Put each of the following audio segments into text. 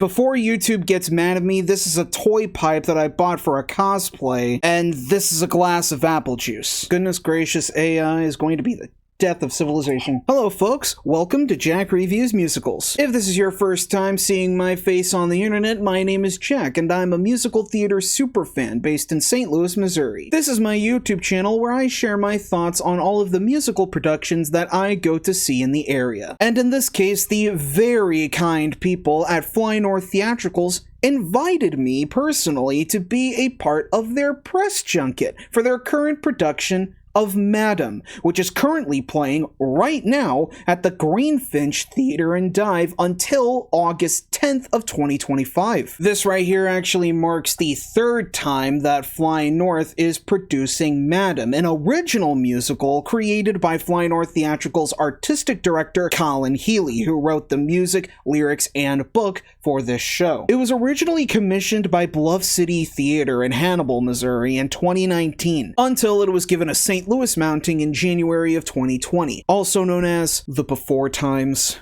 Before YouTube gets mad at me, this is a toy pipe that I bought for a cosplay, and this is a glass of apple juice. Goodness gracious, AI is going to be the death of civilization. Hello folks, welcome to Jack Reviews Musicals. If this is your first time seeing my face on the internet, my name is Jack and I'm a musical theater superfan based in St. Louis, Missouri. This is my YouTube channel where I share my thoughts on all of the musical productions that I go to see in the area. And in this case, the very kind people at North Theatricals invited me personally to be a part of their press junket for their current production of Madam, which is currently playing right now at the Greenfinch Theater and Dive until August 10th of 2025. This right here actually marks the third time that Flying North is producing Madam, an original musical created by Flying North Theatricals artistic director Colin Healy, who wrote the music, lyrics, and book for this show. It was originally commissioned by Bluff City Theater in Hannibal, Missouri in 2019, until it was given a St. Louis mounting in January of 2020, also known as the Before Times.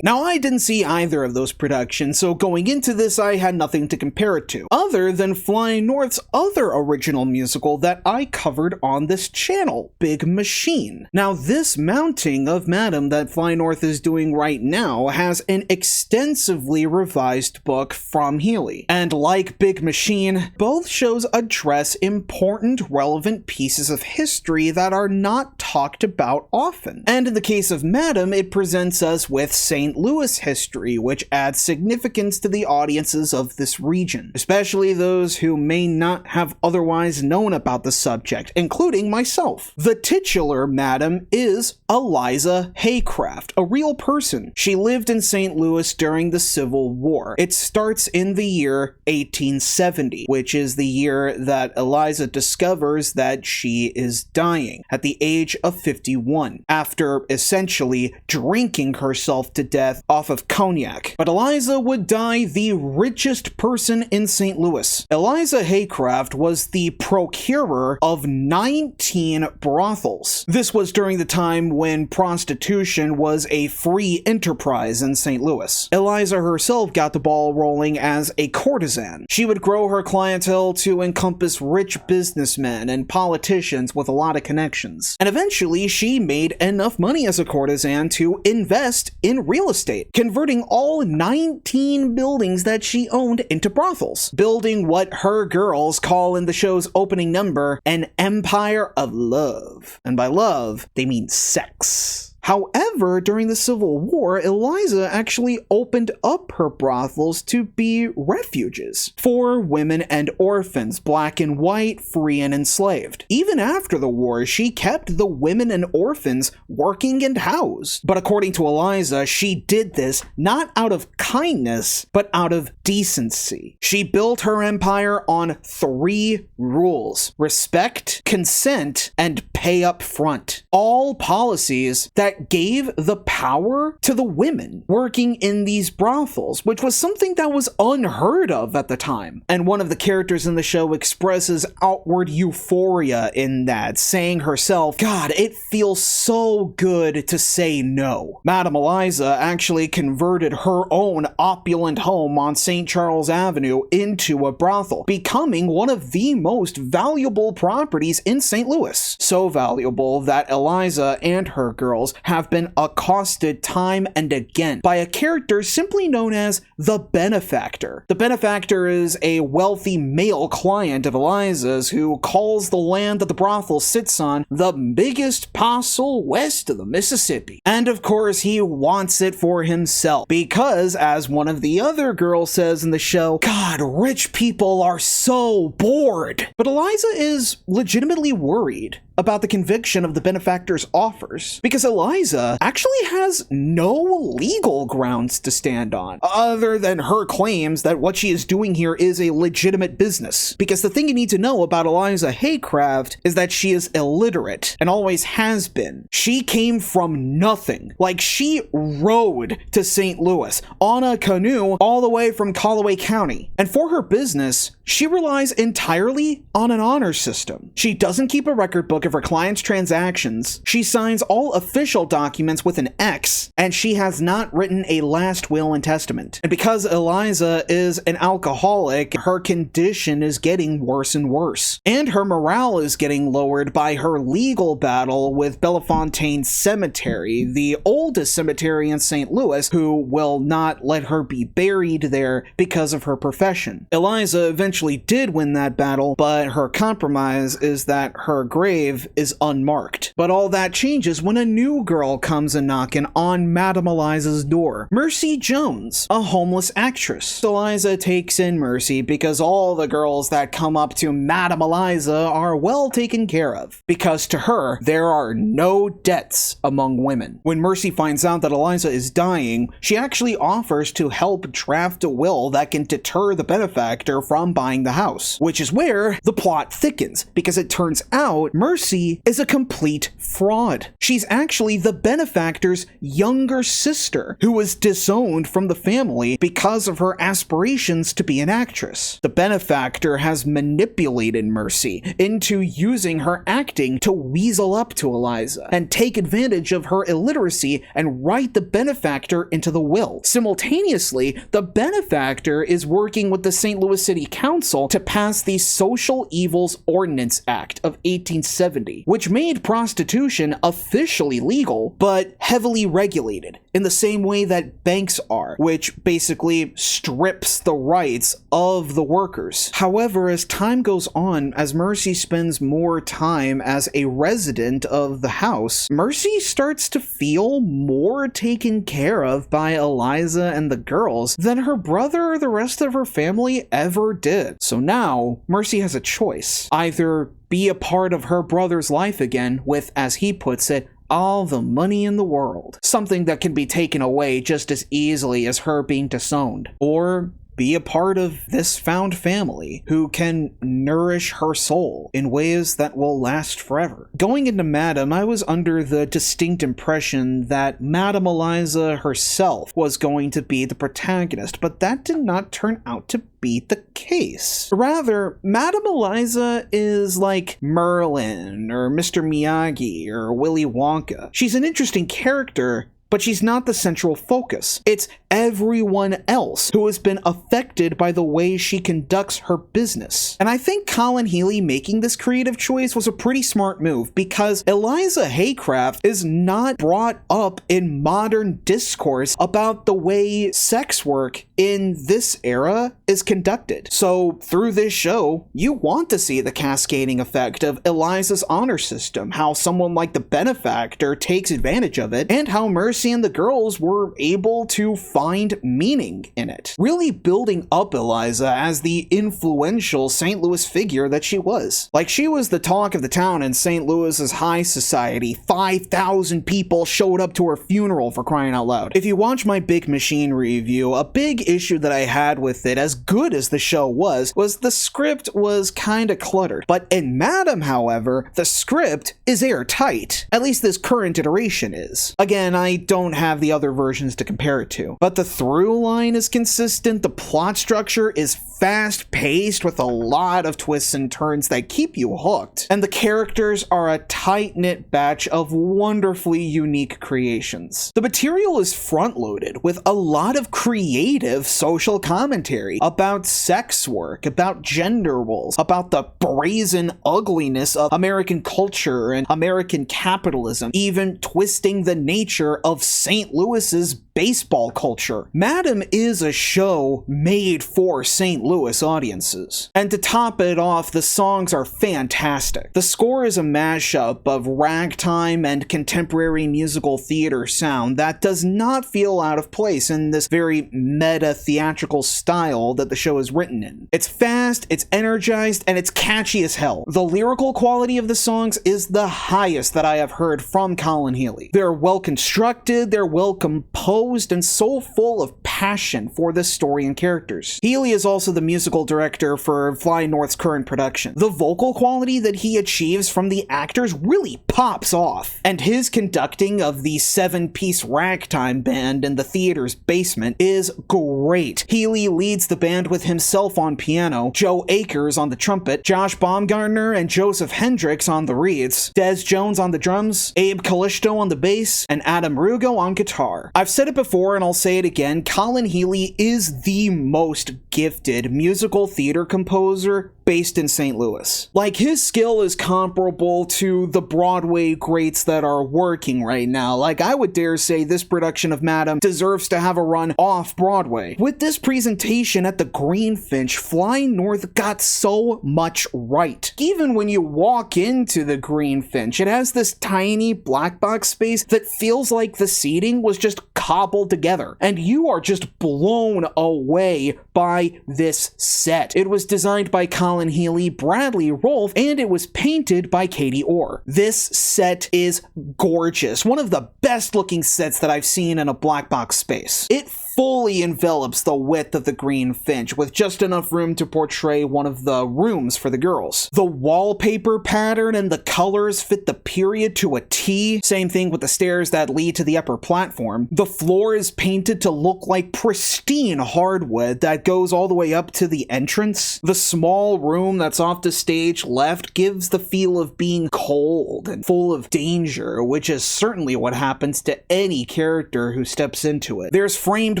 Now, I didn't see either of those productions, so going into this, I had nothing to compare it to, other than Flying North's other original musical that I covered on this channel, Big Machine. Now, this mounting of Madam that Flying North is doing right now has an extensively revised book from Healy. And like Big Machine, both shows address important, relevant pieces of history that are not talked about often. And in the case of Madam, it presents us with St. Louis history, which adds significance to the audiences of this region, especially those who may not have otherwise known about the subject, including myself. The titular Madam is Eliza Haycraft, a real person. She lived in St. Louis during the Civil War. It starts in the year 1870, which is the year that Eliza discovers that she is dying at the age of 51, after essentially drinking herself to death off of cognac. But Eliza would die the richest person in St. Louis. Eliza Haycraft was the procurer of 19 brothels. This was during the time when prostitution was a free enterprise in St. Louis. Eliza herself got the ball rolling as a courtesan. She would grow her clientele to encompass rich businessmen and politicians with a lot of connections. And eventually, she made enough money as a courtesan to invest in real estate, converting all 19 buildings that she owned into brothels, building what her girls call in the show's opening number an empire of love. And by love, they mean sex. However, during the Civil War, Eliza actually opened up her brothels to be refuges for women and orphans, black and white, free and enslaved. Even after the war, she kept the women and orphans working and housed. But according to Eliza, she did this not out of kindness, but out of decency. She built her empire on 3 rules: respect, consent, and pay up front. All policies that gave the power to the women working in these brothels, which was something that was unheard of at the time. And one of the characters in the show expresses outward euphoria in that, saying herself, "God, it feels so good to say no." Madam Eliza actually converted her own opulent home on St. Charles Avenue into a brothel, becoming one of the most valuable properties in St. Louis. So valuable that Eliza and her girls have been accosted time and again by a character simply known as the Benefactor. The Benefactor is a wealthy male client of Eliza's who calls the land that the brothel sits on the biggest parcel west of the Mississippi. And of course, he wants it for himself because, as one of the other girls says in the show, "God, rich people are so bored." But Eliza is legitimately worried about the conviction of the Benefactor's offers, because Eliza actually has no legal grounds to stand on, other than her claims that what she is doing here is a legitimate business. Because the thing you need to know about Eliza Haycraft is that she is illiterate, and always has been. She came from nothing. Like, she rowed to St. Louis on a canoe all the way from Callaway County. And for her business, She relies entirely on an honor system. She doesn't keep a record book of her clients' transactions. She signs all official documents with an X, and she has not written a last will and testament. And because Eliza is an alcoholic, her condition is getting worse and worse. And her morale is getting lowered by her legal battle with Bellefontaine Cemetery, the oldest cemetery in St. Louis, who will not let her be buried there because of her profession. Eliza eventually did win that battle, but her compromise is that her grave is unmarked. But all that changes when a new girl comes a knocking on Madame Eliza's door. Mercy Jones, a homeless actress. Eliza takes in Mercy because all the girls that come up to Madame Eliza are well taken care of, because to her, there are no debts among women. When Mercy finds out that Eliza is dying, she actually offers to help draft a will that can deter the benefactor from buying the house, which is where the plot thickens, because it turns out Mercy is a complete fraud. She's actually the benefactor's younger sister, who was disowned from the family because of her aspirations to be an actress. The benefactor has manipulated Mercy into using her acting to weasel up to Eliza and take advantage of her illiteracy and write the benefactor into the will. Simultaneously, the benefactor is working with the St. Louis City Council to pass the Social Evils Ordinance Act of 1870, which made prostitution officially legal, but heavily regulated, in the same way that banks are, which basically strips the rights of the workers. However, as time goes on, as Mercy spends more time as a resident of the house, Mercy starts to feel more taken care of by Eliza and the girls than her brother or the rest of her family ever did. So now, Mercy has a choice. Either be a part of her brother's life again with, as he puts it, all the money in the world, something that can be taken away just as easily as her being disowned, or be a part of this found family who can nourish her soul in ways that will last forever. Going into Madame, I was under the distinct impression that Madame Eliza herself was going to be the protagonist, but that did not turn out to be the case. Rather, Madame Eliza is like Merlin or Mr. Miyagi or Willy Wonka. She's an interesting character, but she's not the central focus. It's everyone else who has been affected by the way she conducts her business. And I think Colin Healy making this creative choice was a pretty smart move, because Eliza Haycraft is not brought up in modern discourse about the way sex work in this era is conducted. So through this show, you want to see the cascading effect of Eliza's honor system, how someone like the benefactor takes advantage of it, and how Mercy and the girls were able to find meaning in it, really building up Eliza as the influential St. Louis figure that she was. Like, she was the talk of the town in St. Louis's high society. 5,000 people showed up to her funeral, for crying out loud. If you watch my Big Machine review, a big issue that I had with it, as good as the show was the script was kinda cluttered. But in Madame, however, the script is airtight. At least this current iteration is. Again, I don't have the other versions to compare it to, but the through line is consistent, the plot structure is fast-paced with a lot of twists and turns that keep you hooked, and the characters are a tight-knit batch of wonderfully unique creations. The material is front-loaded with a lot of creative social commentary about sex work, about gender roles, about the brazen ugliness of American culture and American capitalism, even twisting the nature of St. Louis's baseball culture. Madame is a show made for St. Louis audiences. And to top it off, the songs are fantastic. The score is a mashup of ragtime and contemporary musical theater sound that does not feel out of place in this very meta theatrical style that the show is written in. It's fast, it's energized, and it's catchy as hell. The lyrical quality of the songs is the highest that I have heard from Colin Healy. They're well constructed, they're well composed, and so full of passion for the story and characters. Healy is also the the musical director for Fly North's current production. The vocal quality that he achieves from the actors really pops off, and his conducting of the 7-piece ragtime band in the theater's basement is great. Healy leads the band with himself on piano, Joe Akers on the trumpet, Josh Baumgartner and Joseph Hendricks on the reeds, Des Jones on the drums, Abe Callisto on the bass, and Adam Rugo on guitar. I've said it before and I'll say it again, Colin Healy is the most gifted musical theater composer based in St. Louis. Like, his skill is comparable to the Broadway greats that are working right now. Like, I would dare say this production of Madam deserves to have a run off Broadway. With this presentation at the Greenfinch, Flying North got so much right. Even when you walk into the Greenfinch, it has this tiny black box space that feels like the seating was just cobbled together, and you are just blown away by this set. It was designed by Colin Healy, Bradley Rolfe, and it was painted by Katie Orr. This set is gorgeous. One of the best looking sets that I've seen in a black box space. It fully envelops the width of the Greenfinch with just enough room to portray one of the rooms for the girls. The wallpaper pattern and the colors fit the period to a T. Same thing with the stairs that lead to the upper platform. The floor is painted to look like pristine hardwood that goes all the way up to the entrance. The small room that's off the stage left gives the feel of being cold and full of danger, which is certainly what happens to any character who steps into it. There's framed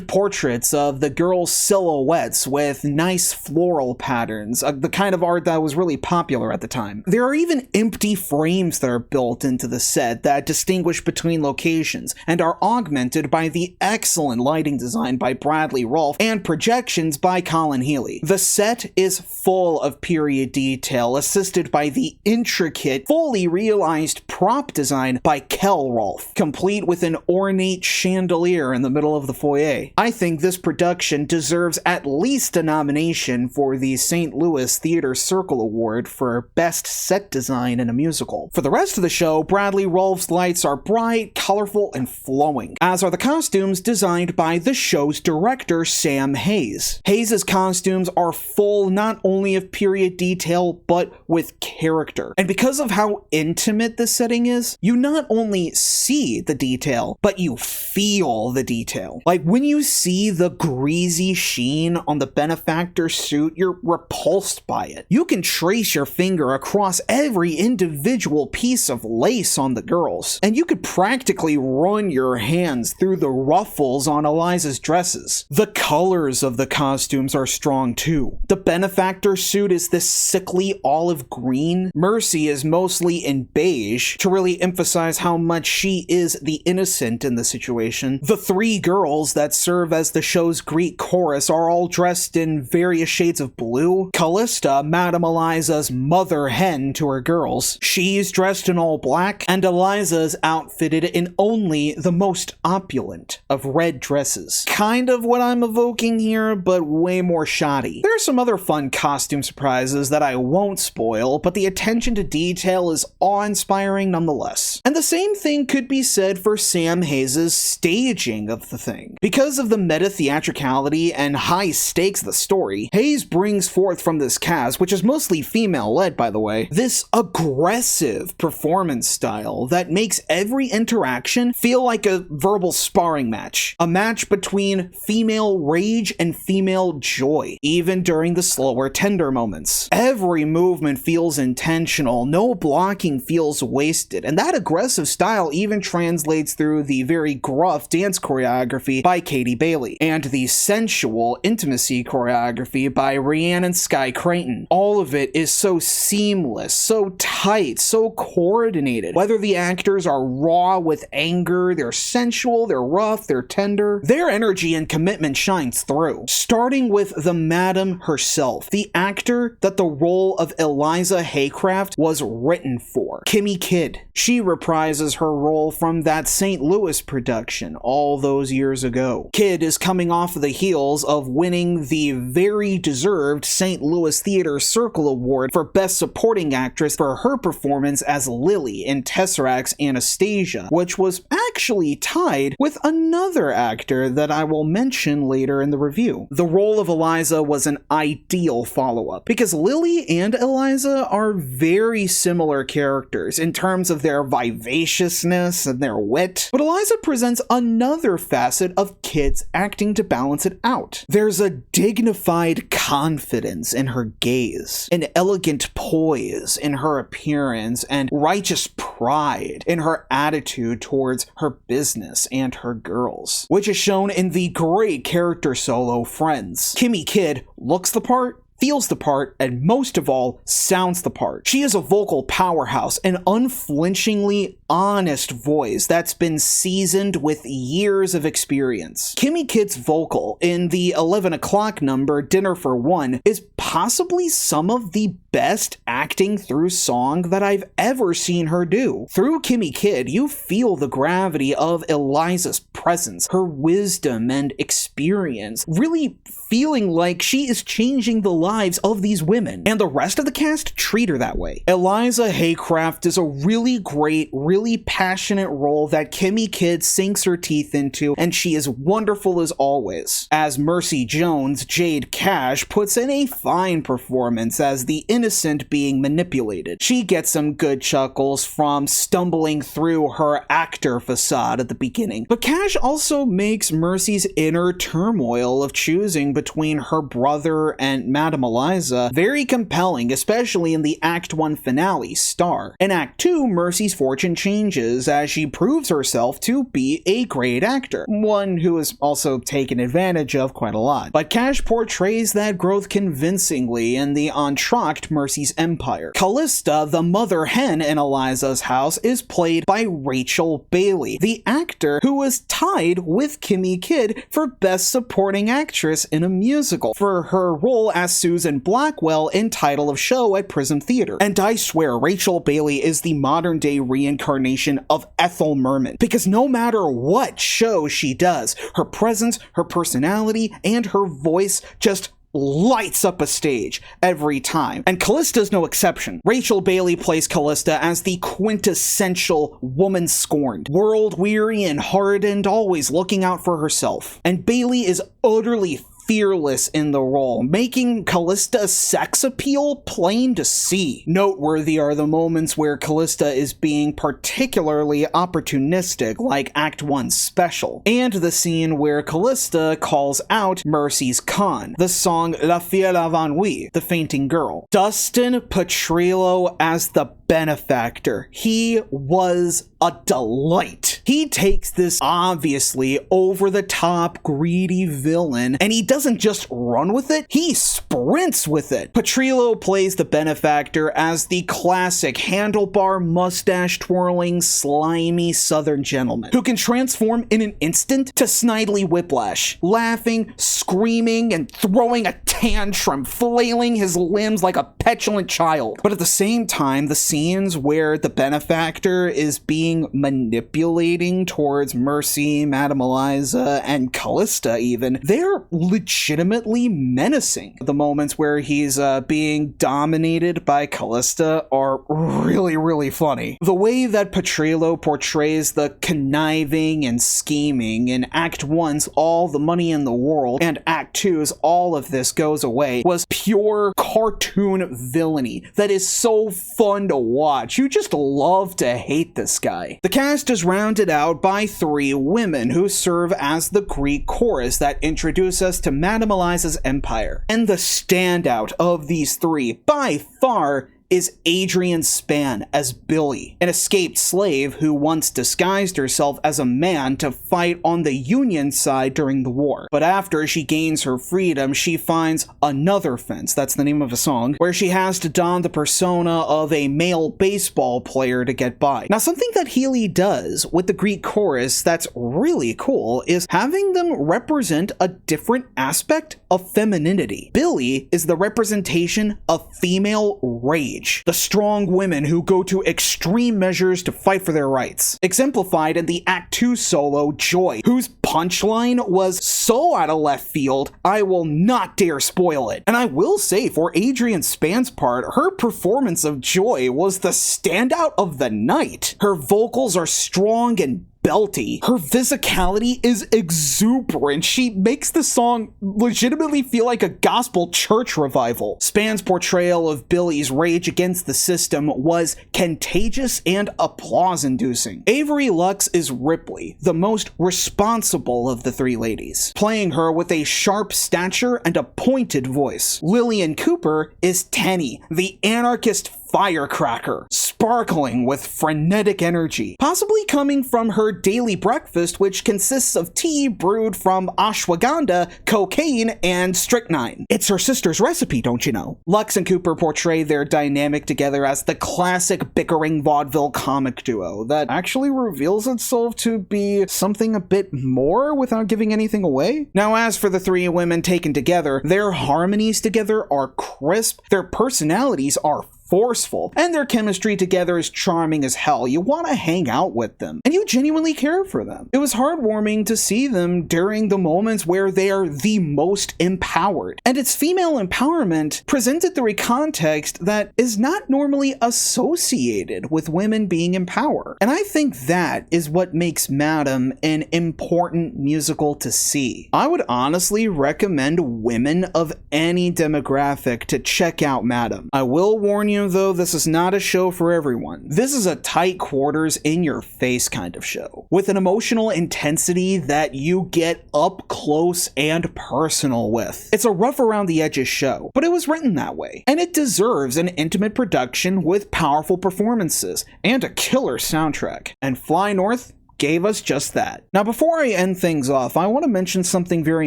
portraits of the girls' silhouettes with nice floral patterns, the kind of art that was really popular at the time. There are even empty frames that are built into the set that distinguish between locations and are augmented by the excellent lighting design by Bradley Rolfe and projections by Colin Healy. The set is full of period detail, assisted by the intricate, fully realized prop design by Kel Rolfe, complete with an ornate chandelier in the middle of the foyer. I think this production deserves at least a nomination for the St. Louis Theater Circle Award for Best Set Design in a Musical. For the rest of the show, Bradley Rolfe's lights are bright, colorful, and flowing, as are the costumes designed by the show's director, Sam Hayes. Hayes' costumes are full not only of period detail, but with character. And because of how intimate this setting is, you not only see the detail, but you feel the detail. Like, when you see the greasy sheen on the Benefactor suit, you're repulsed by it. You can trace your finger across every individual piece of lace on the girls, and you could practically run your hands through the ruffles on Eliza's dresses. The colors of the costumes are strong too. The Benefactor suit is this sickly olive green. Mercy is mostly in beige to really emphasize how much she is the innocent in the situation. The three girls that serve as the show's Greek chorus are all dressed in various shades of blue. Callista, Madame Eliza's mother hen to her girls, she's dressed in all black, and Eliza's outfitted in only the most opulent of red dresses. Kind of what I'm evoking here, but way more shoddy. There are some other fun costume surprises that I won't spoil, but the attention to detail is awe-inspiring nonetheless. And the same thing could be said for Sam Hayes' staging of the thing. Because of the meta-theatricality and high stakes of the story, Hayes brings forth from this cast, which is mostly female-led by the way, this aggressive performance style that makes every interaction feel like a verbal sparring match. A match between female rage and female joy, even during the slower, tender moments. Every movement feels intentional, no blocking feels wasted, and that aggressive style even translates through the very gruff dance choreography by Katie Bailey, and the sensual intimacy choreography by Rhiannon Sky Creighton. All of it is so seamless, so tight, so coordinated. Whether the actors are raw with anger, they're sensual, they're rough, they're tender, their energy and commitment shines through. Starting with the Madam herself, the actor that the role of Eliza Haycraft was written for, Kimmy Kidd. She reprises her role from that St. Louis production all those years ago. Kid is coming off of the heels of winning the very deserved St. Louis Theater Circle Award for Best Supporting Actress for her performance as Lily in Tesseract's Anastasia, which was actually tied with another actor that I will mention later in the review. The role of Eliza was an ideal follow-up, because Lily and Eliza are very similar characters in terms of their vivaciousness and their wit, but Eliza presents another facet of Kid's acting to balance it out. There's a dignified confidence in her gaze, an elegant poise in her appearance, and righteous pride in her attitude towards her business and her girls, which is shown in the great character solo Friends. Kimmy Kid looks the part, feels the part, and most of all, sounds the part. She is a vocal powerhouse, an unflinchingly honest voice that's been seasoned with years of experience. Kimmy Kid's vocal in the 11 o'clock number, Dinner for One, is possibly some of the best acting through song that I've ever seen her do. Through Kimmy Kid, you feel the gravity of Eliza's presence, her wisdom and experience, really feeling like she is changing the lives of these women, and the rest of the cast treat her that way. Eliza Haycraft is a really great, really passionate role that Kimmy Kid sinks her teeth into, and she is wonderful as always. As Mercy Jones, Jade Cash puts in a fine performance as the innocent being manipulated. She gets some good chuckles from stumbling through her actor facade at the beginning, but Cash also makes Mercy's inner turmoil of choosing between her brother and Madame Eliza very compelling, especially in the Act 1 finale, Star. In Act 2, Mercy's fortune changes as she proves herself to be a great actor, one who is also taken advantage of quite a lot. But Cash portrays that growth convincingly in the entr'acte Mercy's Empire. Callista, the mother hen in Eliza's house, is played by Rachel Bailey, the actor who was tied with Kimmy Kid for Best Supporting Actress in a musical for her role as Susan Blackwell in Title of Show at Prism Theater. And I swear, Rachel Bailey is the modern-day reincarnation of Ethel Merman, because no matter what show she does, her presence, her personality, and her voice just lights up a stage every time. And Callista's no exception. Rachel Bailey plays Callista as the quintessential woman scorned, world-weary and hardened, always looking out for herself. And Bailey is utterly fearless in the role, making Callista's sex appeal plain to see. Noteworthy are the moments where Callista is being particularly opportunistic, like Act 1's Special, and the scene where Callista calls out Mercy's con, the song La Fière Avanouie, the fainting girl. Dustin Petrillo as the Benefactor. He was a delight. He takes this obviously over-the-top, greedy villain, and he doesn't just run with it, he sprints with it. Petrillo plays the Benefactor as the classic handlebar, mustache-twirling, slimy southern gentleman who can transform in an instant to Snidely Whiplash, laughing, screaming, and throwing a tantrum, flailing his limbs like a petulant child. But at the same time, the scenes where the Benefactor is being manipulating towards Mercy, Madame Eliza, and Callista even, they're legitimately menacing. The moments where he's being dominated by Callista are really, really funny. The way that Petrillo portrays the conniving and scheming in Act 1's All the Money in the World and Act 2's All of This Goes Away was pure cartoon villainy that is so fun to watch. You just love to hate this guy. The cast is rounded out by 3 women who serve as the Greek chorus that introduce us to Madame Eliza's empire. And the standout of these 3, by far, is Adrian Span as Billy, an escaped slave who once disguised herself as a man to fight on the Union side during the war. But after she gains her freedom, she finds another fence, that's the name of a song, where she has to don the persona of a male baseball player to get by. Now, something that Healy does with the Greek chorus that's really cool is having them represent a different aspect of femininity. Billy is the representation of female rage. stage. The strong women who go to extreme measures to fight for their rights. Exemplified in the Act 2 solo, Joy, whose punchline was so out of left field, I will not dare spoil it. And I will say, for Adrian Span's part, her performance of Joy was the standout of the night. Her vocals are strong and belty. Her physicality is exuberant. She makes the song legitimately feel like a gospel church revival. Span's portrayal of Billy's rage against the system was contagious and applause-inducing. Avery Lux is Ripley, the most responsible of the three ladies, playing her with a sharp stature and a pointed voice. Lillian Cooper is Tenny, the anarchist firecracker, sparkling with frenetic energy, possibly coming from her daily breakfast, which consists of tea brewed from ashwagandha, cocaine, and strychnine. It's her sister's recipe, don't you know? Lux and Cooper portray their dynamic together as the classic bickering vaudeville comic duo that actually reveals itself to be something a bit more without giving anything away. Now, as for the three women taken together, their harmonies together are crisp, their personalities are forceful, and their chemistry together is charming as hell. You want to hang out with them, and you genuinely care for them. It was heartwarming to see them during the moments where they are the most empowered, and it's female empowerment presented through a context that is not normally associated with women being in power. And I think that is what makes Madam an important musical to see. I would honestly recommend women of any demographic to check out Madam. I will warn you though, this is not a show for everyone. This is a tight quarters, in your face kind of show, with an emotional intensity that you get up close and personal with. It's a rough around the edges show, but it was written that way, and it deserves an intimate production with powerful performances and a killer soundtrack. And Fly North gave us just that. Now, before I end things off, I want to mention something very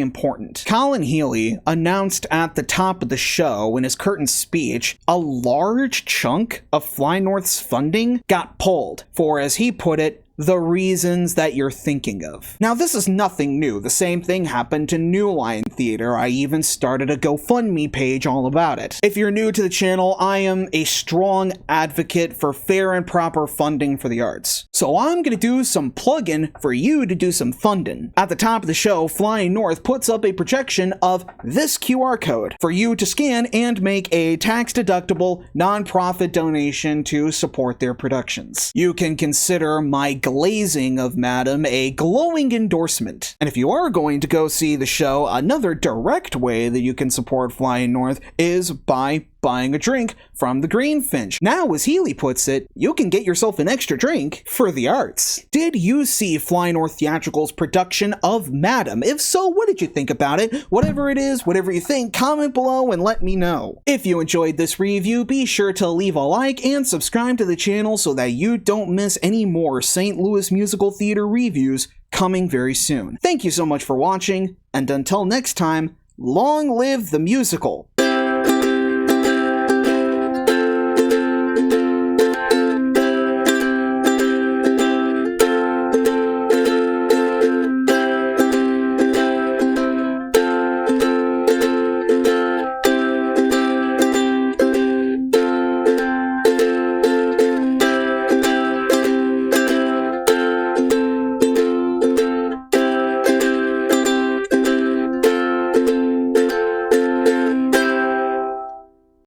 important. Colin Healy announced at the top of the show in his curtain speech, a large chunk of Fly North's funding got pulled for, as he put it, the reasons that you're thinking of. Now, this is nothing new. The same thing happened to New Line Theater. I even started a GoFundMe page all about it. If you're new to the channel, I am a strong advocate for fair and proper funding for the arts. So I'm gonna do some plug-in for you to do some funding. At the top of the show, Flying North puts up a projection of this QR code for you to scan and make a tax-deductible, non-profit donation to support their productions. You can consider my glazing of Madam a glowing endorsement. And if you are going to go see the show, another direct way that you can support Flying North is by buying a drink from the Greenfinch. Now, as Healy puts it, you can get yourself an extra drink for the arts. Did you see Fly North Theatricals' production of Madam? If so, what did you think about it? Whatever it is, whatever you think, comment below and let me know. If you enjoyed this review, be sure to leave a like and subscribe to the channel so that you don't miss any more St. Louis musical theater reviews coming very soon. Thank you so much for watching, and until next time, long live the musical!